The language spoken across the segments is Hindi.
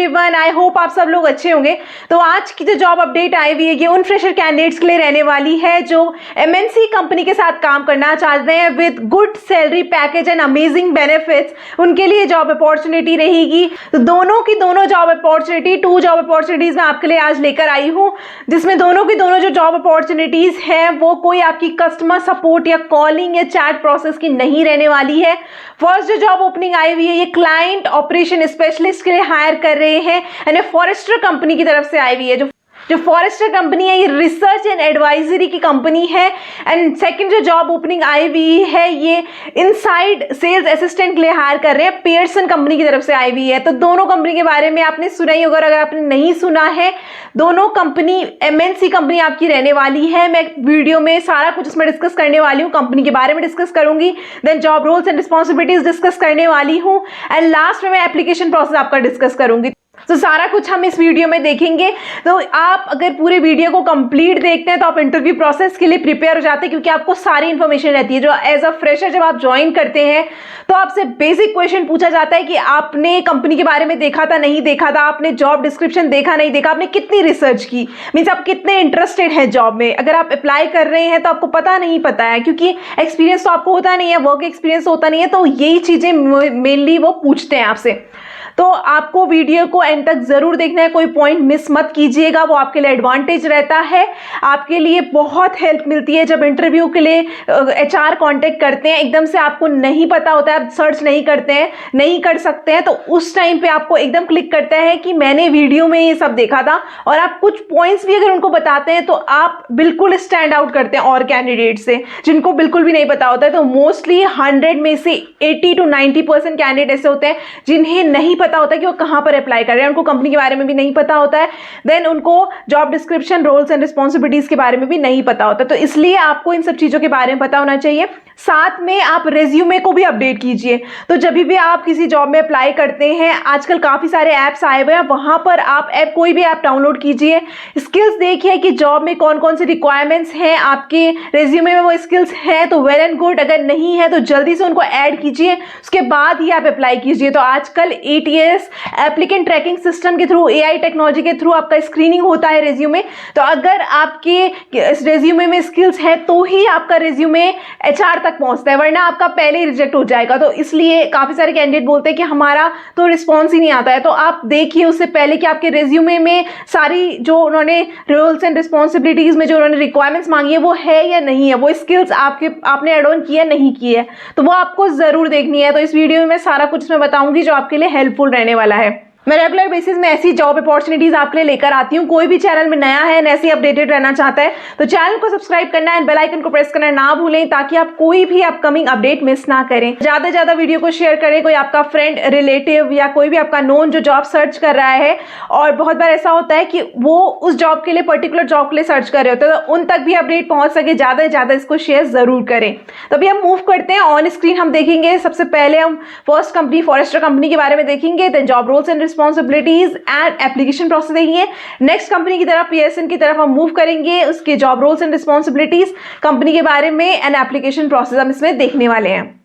एवरीवन, आई होप आप सब लोग अच्छे होंगे। तो आज की जो जॉब अपडेट आई हुई है ये उन फ्रेशर कैंडिडेट्स के लिए रहने वाली है जो एमएनसी कंपनी के साथ काम करना चाहते हैं with good salary package and amazing benefits. उनके लिए जॉब अपॉर्चुनिटी रहेगी। तो दोनों की दोनों जॉब अपॉर्चुनिटी, 2 जॉब अपॉर्चुनिटीज मैं आपके लिए आज लेकर आई हूँ, जिसमें दोनों की दोनों जो जॉब अपॉर्चुनिटीज हैं वो कोई आपकी कस्टमर सपोर्ट या कॉलिंग या चैट प्रोसेस की नहीं रहने वाली है। फर्स्ट जो जॉब ओपनिंग आई हुई है ये क्लाइंट ऑपरेशन स्पेशलिस्ट के लिए हायर कर रहे हैं एंड फॉरेस्टर कंपनी की तरफ से आई हुई है। जो फॉरेस्टर कंपनी है ये रिसर्च एंड एडवाइजरी की कंपनी है। एंड सेकंड जो जॉब ओपनिंग आई हुई है ये इनसाइड सेल्स असिस्टेंट के लिए हायर कर रहे हैं, पियर्सन कंपनी की तरफ से आई हुई है। तो दोनों कंपनी के बारे में आपने सुना ही होगा, अगर आपने नहीं सुना है दोनों कंपनी एमएनसी कंपनी आपकी रहने वाली है। मैं वीडियो में सारा कुछ इसमें डिस्कस करने वाली हूँ, कंपनी के बारे में डिस्कस करूंगी, then job roles and responsibilities discuss करने वाली हूँ एंड लास्ट में मैं एप्लीकेशन प्रोसेस आपका डिस्कस करूंगी। तो सारा कुछ हम इस वीडियो में देखेंगे। तो आप अगर पूरे वीडियो को कंप्लीट देखते हैं तो आप इंटरव्यू प्रोसेस के लिए प्रिपेयर हो जाते हैं, क्योंकि आपको सारी इंफॉर्मेशन रहती है। जो एज अ फ्रेशर जब आप ज्वाइन करते हैं तो आपसे बेसिक क्वेश्चन पूछा जाता है कि आपने कंपनी के बारे में देखा था, नहीं देखा था, आपने जॉब डिस्क्रिप्शन देखा, नहीं देखा, आपने कितनी रिसर्च की, मीन्स आप कितने इंटरेस्टेड हैं जॉब में। अगर आप अप्लाई कर रहे हैं तो आपको पता नहीं पता है, क्योंकि एक्सपीरियंस तो आपको होता नहीं है, वर्क एक्सपीरियंस होता नहीं है, तो यही चीज़ें मेनली वो पूछते हैं आपसे। तो आपको वीडियो को एंड तक जरूर देखना है, कोई पॉइंट मिस मत कीजिएगा, वो आपके लिए एडवांटेज रहता है। आपके लिए बहुत हेल्प मिलती है जब इंटरव्यू के लिए एचआर कांटेक्ट करते हैं, एकदम से आपको नहीं पता होता है, आप सर्च नहीं करते हैं, नहीं कर सकते हैं, तो उस टाइम पे आपको एकदम क्लिक करता है कि मैंने वीडियो में ये सब देखा था, और आप कुछ पॉइंट्स भी अगर उनको बताते हैं तो आप बिल्कुल स्टैंड आउट करते हैं और कैंडिडेट से जिनको बिल्कुल भी नहीं पता होता है। तो मोस्टली 100 में से 80 to 90% कैंडिडेट ऐसे होते हैं जिन्हें नहीं पता होता है कि वो कहां पर अप्लाई कर रहे हैं, उनको कंपनी के बारे में भी नहीं पता होता है, देन उनको job description, roles and responsibilities के बारे में भी नहीं पता होता। तो इसलिए आपको इन सब चीजों के बारे में पता होना चाहिए। साथ में आप रेज्यूमे को भी अपडेट कीजिए। तो जब भी आप किसी जॉब में अप्लाई करते हैं, आजकल काफी सारे ऐप्स आए हुए हैं, वहां पर आप कोई भी ऐप डाउनलोड कीजिए, स्किल्स देखिए कि जॉब में कौन कौन सी रिक्वायरमेंट्स हैं, आपके रेज्यूमे में वो स्किल्स हैं तो वेल एंड गुड, अगर नहीं है तो जल्दी से उनको ऐड कीजिए, उसके बाद ही आप अप्लाई कीजिए। तो आजकल एटीएस एप्लीकेंट ट्रैकिंग सिस्टम के थ्रू, एआई टेक्नोलॉजी के थ्रू आपका स्क्रीनिंग होता है रेज्यूमे। तो अगर आपके इस रेज्यूमे में स्किल्स है तो ही आपका रेज्यूमे एचआर तक पहुंचता है, वरना आपका पहले ही रिजेक्ट हो जाएगा। तो इसलिए काफी सारे कैंडिडेट बोलते हैं कि हमारा तो रिस्पॉन्स ही नहीं आता है। तो आप देखिए उससे पहले कि आपके रेज्यूमे में सारी जो उन्होंने रोल्स एंड रिस्पॉन्सिबिलिटीज में जो उन्होंने रिक्वायरमेंट्स मांगी है वो है या नहीं है, वो स्किल्स आपने एड ऑन किया नहीं की है, तो वो आपको जरूर देखनी है। तो इस वीडियो में मैं सारा कुछ इसमें बताऊंगी जो आपके लिए हेल्पफुल रहने वाला है। मैं रेगुलर बेसिस में ऐसी जॉब अपॉर्चुनिटीज आपके लिए लेकर आती हूँ। कोई भी चैनल में नया है, ऐसे अपडेटेड रहना चाहता है तो चैनल को सब्सक्राइब करना एंड बेल आइकन को प्रेस करना ना भूलें, ताकि आप कोई भी अपकमिंग अपडेट मिस ना करें। ज्यादा से ज्यादा वीडियो को शेयर करें। कोई आपका फ्रेंड, रिलेटिव या कोई भी आपका नोन जो जॉब सर्च कर रहा है, और बहुत बार ऐसा होता है कि वो उस जॉब के लिए, पर्टिकुलर जॉब के लिए सर्च कर रहे होते हैं, तो उन तक भी अपडेट पहुंच सके, ज्यादा से ज्यादा इसको शेयर जरूर करें। तो अभी हम मूव करते हैं, ऑन स्क्रीन हम देखेंगे। सबसे पहले हम फर्स्ट कंपनी फॉरेस्टर कंपनी के बारे में देखेंगे, then job roles and responsibilities and application process देखेंगे। नेक्स्ट कंपनी की तरफ, पियर्सन की तरफ हम मूव करेंगे, उसके job roles and responsibilities, company के बारे में एंड एप्लीकेशन प्रोसेस हम इसमें देखने वाले हैं।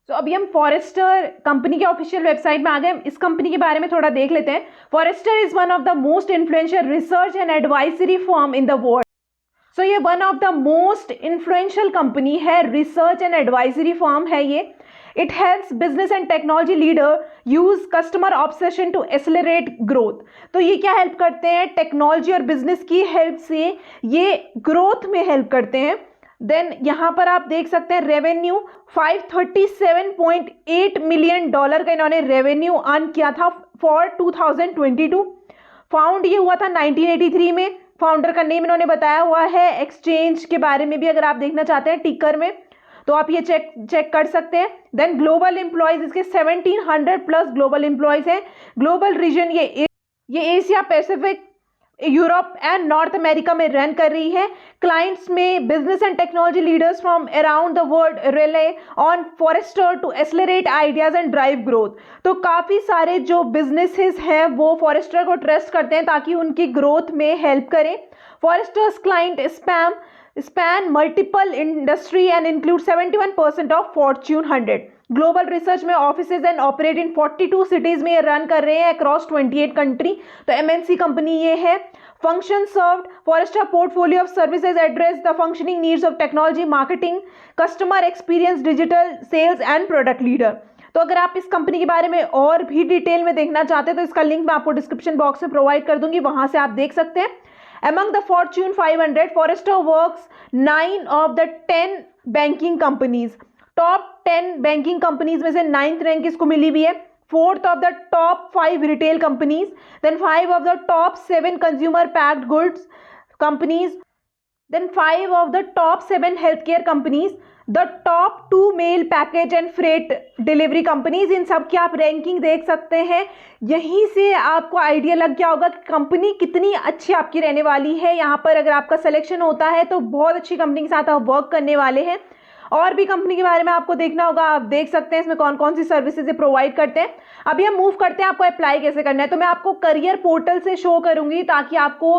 तो अभी हम फॉरेस्टर कंपनी के ऑफिशियल वेबसाइट में आ गए। इस कंपनी के बारे में थोड़ा देख लेते हैं। Forrester is one of the most influential research and advisory firm in the world. So ये one of the most influential company है, रिसर्च एंड एडवाइजरी फर्म है ये। It helps business and technology leader use customer obsession to accelerate growth। तो ये क्या हेल्प करते हैं? टेक्नोलॉजी और बिजनेस की हेल्प से ये ग्रोथ में हेल्प करते हैं। देन यहाँ पर आप देख सकते हैं रेवेन्यू $537.8 मिलियन का इन्होंने रेवेन्यू अर्न किया था फॉर 2022। फाउंड ये हुआ था 1983 में। फाउंडर का नेम इन्होंने बताया हुआ है। एक्सचेंज के बारे में भी अगर आप देखना चाहते हैं टिकर में तो आप ये चेक कर सकते हैं। देन ग्लोबल एम्प्लॉयज इसके 1700 प्लस ग्लोबल एम्प्लॉयज हैं। ग्लोबल रीजन ये Asia Pacific, Europe and North America में रन कर रही है। क्लाइंट्स में business and technology leaders from around the world rely on Forrester to accelerate ideas and drive growth. तो काफ़ी सारे जो बिजनेसेस हैं वो फॉरेस्टर को ट्रस्ट करते हैं ताकि उनकी ग्रोथ में हेल्प करें। Forrester's client span multiple industry and include 71% of Fortune 100। Global research में offices and operate in 42 cities में ये रन कर रहे हैं अक्रॉस 28 कंट्री। तो एमएनसी कंपनी ये है। Function served, Forrester portfolio of services address the functioning needs of technology, marketing, customer experience, digital sales and product leader. तो अगर आप इस कंपनी के बारे में और भी डिटेल में देखना चाहते हैं तो इसका लिंक मैं आपको डिस्क्रिप्शन बॉक्स में प्रोवाइड कर दूंगी, वहां से आप देख सकते हैं। Among the Fortune 500, Forrester works 9 of the 10 banking companies. Top 10 banking companies में से 9th रैंक इसको मिली हुई है। 4th of the top 5 retail companies, then 5 of the top 7 consumer packed goods companies, then 5 of the top 7 health care companies, the top 2 mail package and freight delivery companies. इन सब की आप रैंकिंग देख सकते हैं। यहीं से आपको आइडिया लग गया होगा कि कंपनी कितनी अच्छी आपकी रहने वाली है। यहाँ पर अगर आपका सिलेक्शन होता है तो बहुत अच्छी कंपनी के साथ आप वर्क करने वाले हैं। और भी कंपनी के बारे में आपको देखना होगा, आप देख सकते हैं इसमें कौन कौन सी सर्विसेज प्रोवाइड करते हैं। अभी हम मूव करते हैं आपको अप्लाई कैसे करना है। तो मैं आपको करियर पोर्टल से शो करूंगी ताकि आपको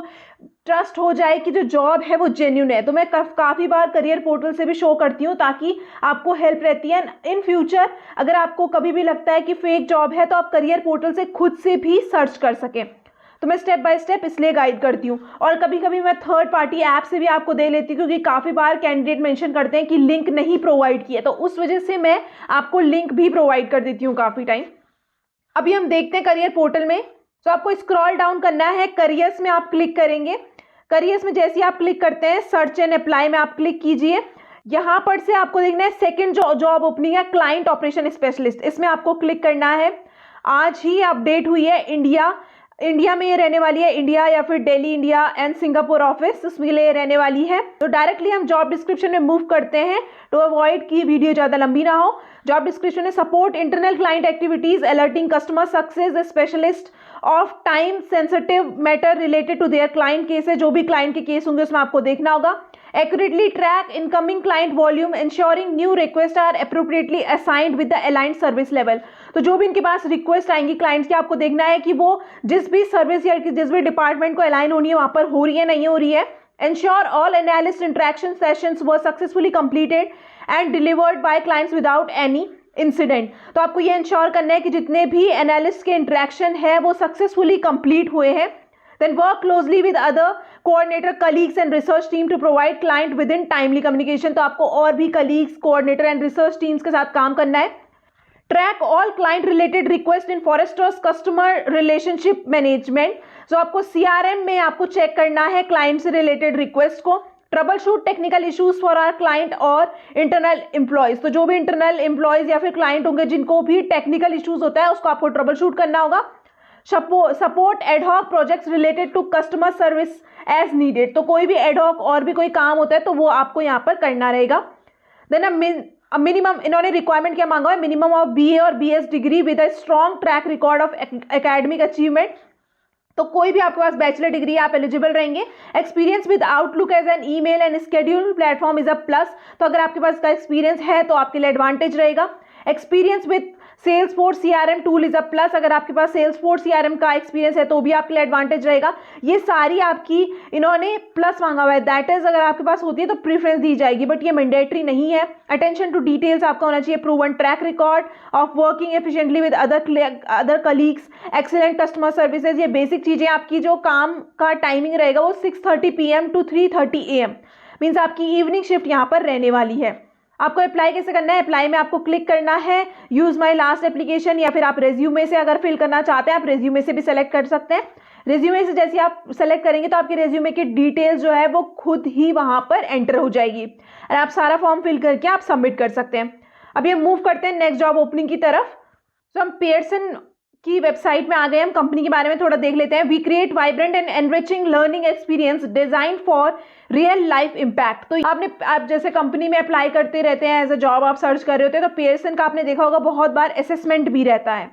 ट्रस्ट हो जाए कि जो जॉब है वो जेन्युइन है। तो मैं काफ़ी बार करियर पोर्टल से भी शो करती हूँ ताकि आपको हेल्प रहती है। इन फ्यूचर अगर आपको कभी भी लगता है कि फेक जॉब है तो आप करियर पोर्टल से खुद से भी सर्च कर सकें। तो मैं स्टेप बाय स्टेप इसलिए गाइड करती हूँ। और कभी कभी मैं थर्ड पार्टी ऐप से भी आपको दे लेती हूँ क्योंकि काफ़ी बार कैंडिडेट मेंशन करते हैं कि लिंक नहीं प्रोवाइड किया, तो उस वजह से मैं आपको लिंक भी प्रोवाइड कर देती हूँ काफ़ी टाइम। अभी हम देखते हैं करियर पोर्टल में। तो आपको स्क्रॉल डाउन करना है, करियर्स में आप क्लिक करेंगे। करियर्स में जैसे ही आप क्लिक करते हैं सर्च एंड अप्लाई में आप क्लिक कीजिए। यहाँ पर से आपको देखना है सेकंड जो जॉब ओपनिंग है क्लाइंट ऑपरेशन स्पेशलिस्ट, इसमें आपको क्लिक करना है। आज ही अपडेट हुई है। इंडिया में ये रहने वाली है, इंडिया या फिर Delhi India and Singapore office, उसके लिए रहने वाली है। तो डायरेक्टली हम जॉब डिस्क्रिप्शन में मूव करते हैं टू अवॉइड कि वीडियो ज़्यादा लंबी ना हो। जॉब डिस्क्रिप्शन में support internal client activities, alerting customer success specialist of time sensitive matter related to their client case है। जो भी क्लाइंट के केस होंगे उसमें आपको देखना होगा। Accurately track incoming client volume, ensuring new requests are appropriately assigned with the aligned service level। तो जो भी इनके पास रिक्वेस्ट आएंगी क्लाइंट्स की, आपको देखना है कि वो जिस भी सर्विस या जिस भी डिपार्टमेंट को अलाइन होनी है वहां पर हो रही है नहीं हो रही है। Ensure all analyst interaction sessions were successfully completed and delivered by clients without any incident. तो आपको ये इंश्योर करना है कि जितने भी एनालिस्ट के इंटरेक्शन है वो सक्सेसफुली कंप्लीट हुए हैं। Then work closely with other coordinator, colleagues and research team to provide client within timely communication। तो आपको और भी colleagues, coordinator and research teams के साथ काम करना है। Track all client related requests in Forrester's customer relationship management। तो आपको CRM में आपको चेक करना है क्लाइंट से रिलेटेड रिक्वेस्ट को। Troubleshoot technical issues for our client और इंटरनल एम्प्लॉयज। तो जो भी इंटरनल एम्प्लॉयज या फिर क्लाइंट होंगे जिनको भी टेक्निकल इश्यूज होता है उसको आपको ट्रबल शूट करना होगा। Support ad hoc projects related to customer service as needed. तो कोई भी एडहॉक और भी कोई काम होता है तो वो आपको यहाँ पर करना रहेगा। देन मिनिमम इन्होंने रिक्वायरमेंट क्या मांगा है, मिनिमम ऑफ BA और BS degree with a strong track record of academic achievement. तो कोई भी आपके पास बैचलर डिग्री आप एलिजिबल रहेंगे। Experience with Outlook as an email and schedule platform is a plus. तो अगर आपके पास का एक्सपीरियंस है तो आपके लिए एडवांटेज रहेगा। Experience with Salesforce CRM tool is a plus. अगर आपके पास Salesforce CRM का एक्सपीरियंस है तो भी आपके लिए एडवांटेज रहेगा। ये सारी आपकी इन्होंने प्लस मांगा हुआ है, दैट इज अगर आपके पास होती है तो प्रीफरेंस दी जाएगी, बट ये मैंडेटरी नहीं है। अटेंशन टू डिटेल्स आपका होना चाहिए। Proven track record of working efficiently with other colleagues, excellent customer services. ये बेसिक चीजें। आपकी जो काम का टाइमिंग रहेगा वो 6:30 PM टू 3:30 AM, मीन्स आपकी इवनिंग शिफ्ट यहाँ पर रहने वाली है। आपको अप्लाई कैसे करना है, अप्लाई में आपको क्लिक करना है यूज माई लास्ट एप्लीकेशन, या फिर आप रेज्यूमे से अगर फिल करना चाहते हैं आप रेज्यूमे से भी सेलेक्ट कर सकते हैं। रेज्यूमे से जैसे आप सेलेक्ट करेंगे तो आपके रेज्यूमे की डिटेल्स जो है वो खुद ही वहां पर एंटर हो जाएगी और आप सारा फॉर्म फिल करके आप सबमिट कर सकते हैं। अभी हम मूव करते हैं नेक्स्ट जॉब ओपनिंग की तरफ। तो हम पेयरसन की वेबसाइट में आ गए। हम कंपनी के बारे में थोड़ा देख लेते हैं। We create vibrant and enriching learning experience design for real life impact. तो आप जैसे कंपनी में अप्लाई करते रहते हैं, एज अ जॉब आप सर्च कर रहे होते हैं, तो पेयरसन का आपने देखा होगा बहुत बार असेसमेंट भी रहता है।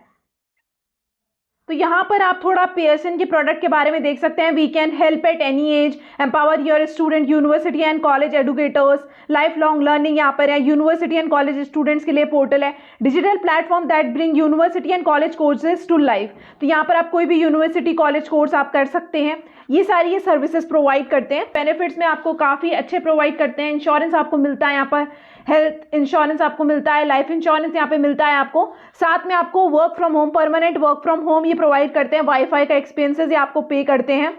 तो यहाँ पर आप थोड़ा पेयरसन के प्रोडक्ट के बारे में देख सकते हैं। We can help at any age, empower your student, university and college educators, life long learning यहाँ पर है। यूनिवर्सिटी एंड कॉलेज स्टूडेंट्स के लिए पोर्टल है। Digital platform that bring university and college courses to life. तो यहाँ पर आप कोई भी यूनिवर्सिटी कॉलेज कोर्स आप कर सकते हैं। ये सारी ये सर्विसेज प्रोवाइड करते हैं। बेनिफिट्स में आपको काफ़ी अच्छे प्रोवाइड करते हैं। इंश्योरेंस आपको मिलता है यहाँ पर, हेल्थ इंश्योरेंस आपको मिलता है, लाइफ इंश्योरेंस यहाँ पे मिलता है आपको। साथ में आपको work from home, permanent work from home ये प्रोवाइड करते हैं, वाईफाई का एक्सपेंसेस ये आपको पे करते हैं।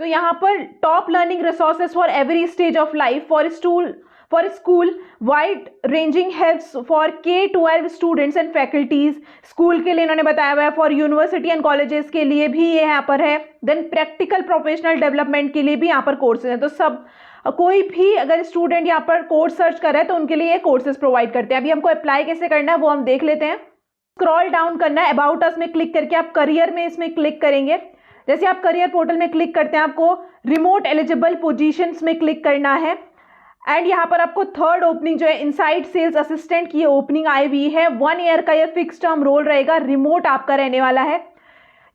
तो यहाँ पर top learning resources for every stage of life for school wide ranging helps for K-12 students and faculties. School के लिए इन्होंने बताया हुआ है, फॉर यूनिवर्सिटी एंड कॉलेजेस के लिए भी ये यहाँ पर है। देन प्रैक्टिकल प्रोफेशनल डेवलपमेंट के लिए भी यहाँ पर कोर्सेज हैं। तो सब कोई भी अगर स्टूडेंट यहाँ पर कोर्स सर्च कर रहा है तो उनके लिए ये कोर्सेज प्रोवाइड करते हैं। अभी हमको अप्लाई कैसे करना है वो हम देख लेते हैं। स्क्रॉल डाउन करना है, अबाउट अस में क्लिक करके आप करियर में इसमें क्लिक करेंगे। जैसे आप करियर पोर्टल में क्लिक करते हैं आपको रिमोट एलिजिबल पोजीशंस में क्लिक करना है एंड यहाँ पर आपको थर्ड ओपनिंग जो है इनसाइड सेल्स असिस्टेंट की ओपनिंग आई हुई है। 1 ईयर का ये फिक्स टर्म रोल रहेगा, रिमोट आपका रहने वाला है।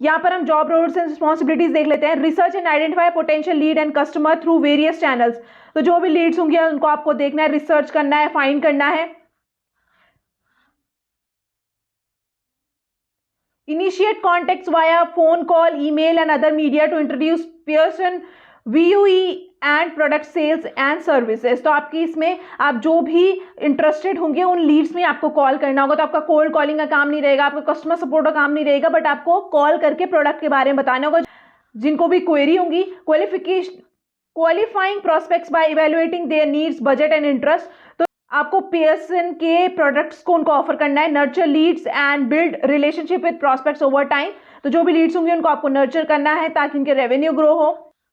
यहाँ पर हम जॉब रोल्स एंड रिस्पॉन्सिबिलिटीज देख लेते हैं। Research and identify potential lead and customer through various channels. तो जो भी लीड्स होंगे उनको आपको देखना है, रिसर्च करना है, फाइंड करना है। Initiate contacts via phone call, email and other media to introduce Pearson VUE and product sales and services। तो आपकी इसमें आप जो भी इंटरेस्टेड होंगे उन लीड्स में आपको कॉल करना होगा। तो आपका कोल्ड कॉलिंग का काम नहीं रहेगा, आपका कस्टमर सपोर्ट का काम नहीं रहेगा, बट आपको कॉल करके प्रोडक्ट के बारे में बताना होगा। जिनको भी क्वेरी होंगी, qualifying prospects by evaluating their needs, budget and interest. तो आपको पियर्सन के प्रोडक्ट्स को उनको ऑफर करना है। Nurture Leeds and build relationship with prospects over time. तो जो भी लीड्स होंगे उनको आपको नर्चर करना है ताकि इनके रेवेन्यू ग्रो हो।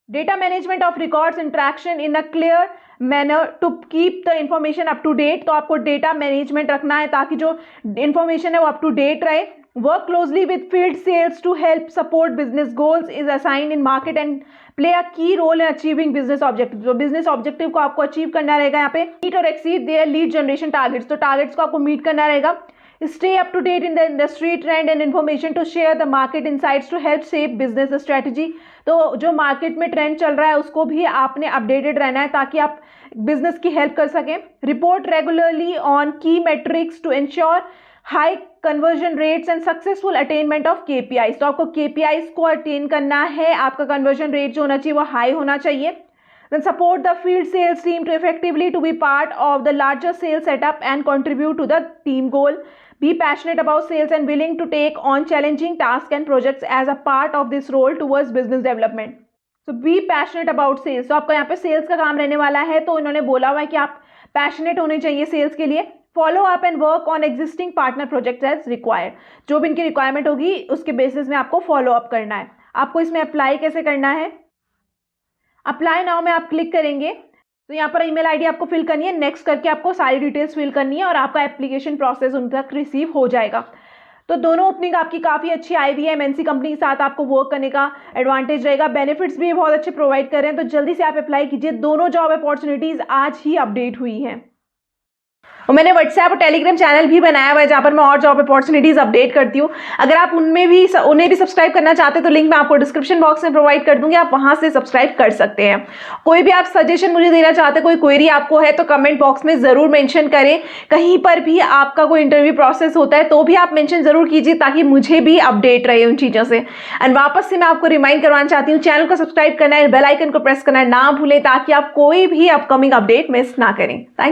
Data management of records interaction in a clear manner to keep the information up to date. तो आपको डेटा मैनेजमेंट रखना है ताकि जो इंफॉर्मेशन है वो अप टू डेट रहे। Work closely with field sales to help support business goals is assigned in market and play a key role in achieving business objective. तो बिजनेस ऑब्जेक्टिव को आपको अचीव करना रहेगा यहाँ पे। मीट और exceed their lead generation targets. तो टारगेट्स को आपको मीट करना रहेगा। Stay up to date in the industry trend and information to share the market insights to help shape business strategy. तो जो मार्केट में ट्रेंड चल रहा है उसको भी आपने अपडेटेड रहना है ताकि आप बिजनेस की हेल्प कर सकें। Report regularly on key metrics to ensure high conversion rates and successful attainment of KPIs। तो आपको KPIs को अटेन करना है, आपका कन्वर्जन रेट जो होना चाहिए वो हाई होना चाहिए। Then support the field sales team to effectively to be part of the larger sales setup and contribute to the team goal. Be passionate about sales and willing to take on challenging tasks and projects as a part of this role towards business development. So be passionate about sales. तो आपका यहाँ पे सेल्स का काम रहने वाला है। तो इन्होंने बोला हुआ है कि आप पैशनेट होने चाहिए सेल्स के लिए। Follow up and work on existing partner project as required. जो भी इनकी रिक्वायरमेंट होगी उसके बेसिस में आपको फॉलो अप करना है। आपको इसमें अप्लाई कैसे करना है, अप्लाई नाउ में आप क्लिक करेंगे तो यहाँ पर ईमेल आईडी आपको फिल करनी है। नेक्स्ट करके आपको सारी डिटेल्स फिल करनी है और आपका एप्लीकेशन प्रोसेस उन तक रिसीव हो जाएगा। तो दोनों ओपनिंग आपकी काफ़ी अच्छी आई हुई है। MNC कंपनी के साथ आपको वर्क करने का एडवांटेज रहेगा। बेनिफिट्स भी बहुत अच्छे प्रोवाइड कर रहे हैं। तो जल्दी से आप अप्लाई कीजिए। दोनों जॉब अपॉर्चुनिटीज़ आज ही अपडेट हुई हैं। और मैंने व्हाट्सएप और टेलीग्राम चैनल भी बनाया हुआ है जहाँ पर मैं और जॉब अपॉर्चुनिटीज़ अपडेट करती हूँ। अगर आप उनमें भी उन्हें भी सब्सक्राइब करना चाहते हैं तो लिंक मैं आपको डिस्क्रिप्शन बॉक्स में प्रोवाइड कर दूंगी, आप वहाँ से सब्सक्राइब कर सकते हैं। कोई भी आप सजेशन मुझे देना चाहते हैं, कोई क्वेरी आपको है तो कमेंट बॉक्स में ज़रूर मेंशन करें। कहीं पर भी आपका कोई इंटरव्यू प्रोसेस होता है तो भी आप मेंशन ज़रूर कीजिए ताकि मुझे भी अपडेट रहे उन चीज़ों से। एंड वापस से मैं आपको रिमाइंड करवाना चाहती हूँ, चैनल को सब्सक्राइब करना है, बेल आइकन को प्रेस करना ना भूलें ताकि आप कोई भी अपकमिंग अपडेट मिस ना करें। थैंक